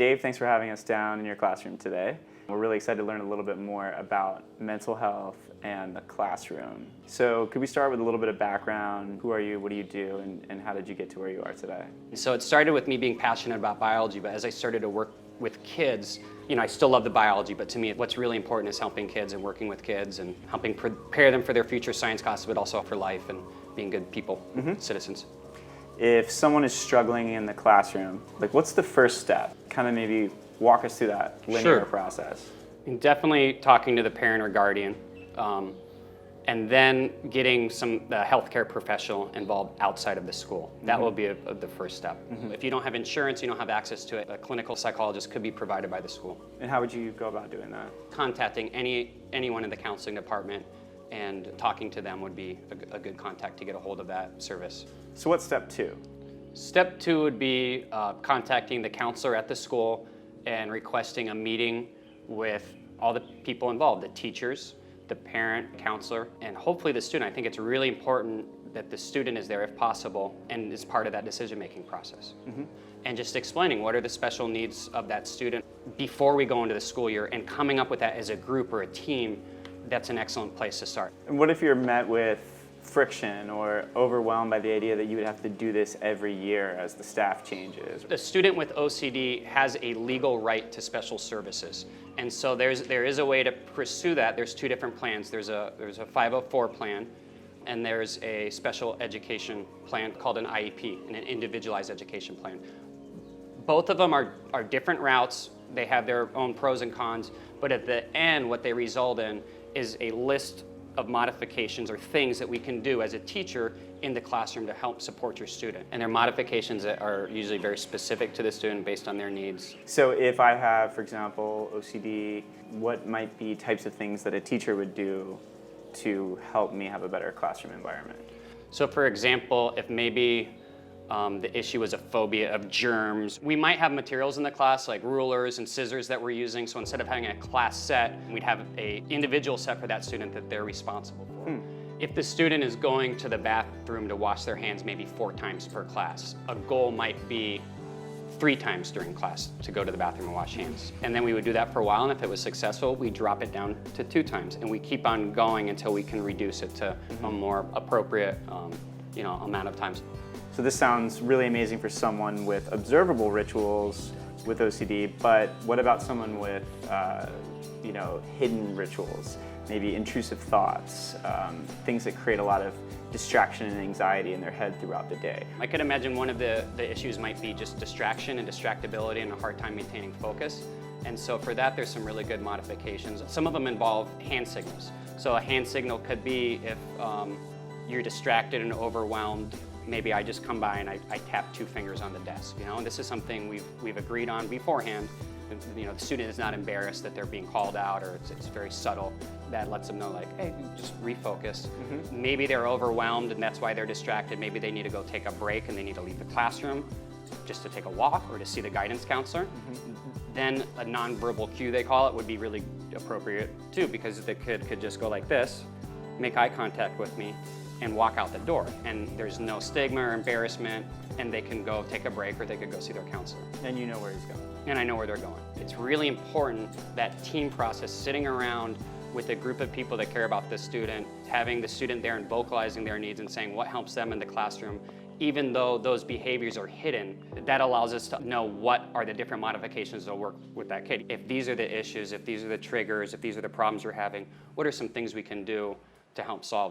Dave, thanks for having us down in your classroom today. We're really excited to learn a little bit more about mental health and the classroom. So could we start with a little bit of background? Who are you, what do you do, and how did you get to where you are today? So it started with me being passionate about biology, but as I started to work with kids, I still love the biology, but to me what's really important is helping kids and working with kids and helping prepare them for their future science classes, but also for life and being good people, citizens. If someone is struggling in the classroom, what's the first step? Kind of maybe walk us through that linear process. Definitely talking to the parent or guardian, and then getting the healthcare professional involved outside of the school. That will be the first step. If you don't have insurance, you don't have access to it, a clinical psychologist could be provided by the school. And how would you go about doing that? Contacting anyone in the counseling department and talking to them would be a good contact to get a hold of that service. So what's step two? Step two would be contacting the counselor at the school and requesting a meeting with all the people involved, the teachers, the parent, counselor, and hopefully the student. I think it's really important that the student is there if possible and is part of that decision-making process. And just explaining what are the special needs of that student before we go into the school year and coming up with that as a group or a team. That's an excellent place to start. And what if you're met with friction or overwhelmed by the idea that you would have to do this every year as the staff changes? The student with OCD has a legal right to special services. And so there is a way to pursue that. There's two different plans. There's a 504 plan, and there's a special education plan called an IEP, an individualized education plan. Both of them are different routes. They have their own pros and cons, but at the end, what they result in is a list of modifications or things that we can do as a teacher in the classroom to help support your student. And they're modifications that are usually very specific to the student based on their needs. So if I have, for example, OCD, what might be types of things that a teacher would do to help me have a better classroom environment? So for example, if maybe the issue is a phobia of germs, we might have materials in the class like rulers and scissors that we're using. So instead of having a class set, we'd have an individual set for that student that they're responsible for. If the student is going to the bathroom to wash their hands maybe 4 times per class, a goal might be 3 times during class to go to the bathroom and wash hands. And then we would do that for a while, and if it was successful, we drop it down to 2 times. And we keep on going until we can reduce it to a more appropriate amount of times. So this sounds really amazing for someone with observable rituals with OCD, but what about someone with hidden rituals, maybe intrusive thoughts, things that create a lot of distraction and anxiety in their head throughout the day? I could imagine one of the issues might be just distraction and distractibility and a hard time maintaining focus. And so for that, there's some really good modifications. Some of them involve hand signals. So a hand signal could be if you're distracted and overwhelmed, maybe I just come by and I tap 2 fingers on the desk, and this is something we've agreed on beforehand. The student is not embarrassed that they're being called out, or it's very subtle. That lets them know, hey, just refocus. Maybe they're overwhelmed and that's why they're distracted. Maybe they need to go take a break and they need to leave the classroom just to take a walk or to see the guidance counselor. Then a nonverbal cue, they call it, would be really appropriate too, because the kid could just go like this, make eye contact with me, and walk out the door. And there's no stigma or embarrassment, and they can go take a break or they could go see their counselor. And you know where he's going. And I know where they're going. It's really important, that team process, sitting around with a group of people that care about the student, having the student there and vocalizing their needs and saying what helps them in the classroom, even though those behaviors are hidden. That allows us to know what are the different modifications that will work with that kid. If these are the issues, if these are the triggers, if these are the problems we're having, what are some things we can do to help solve it?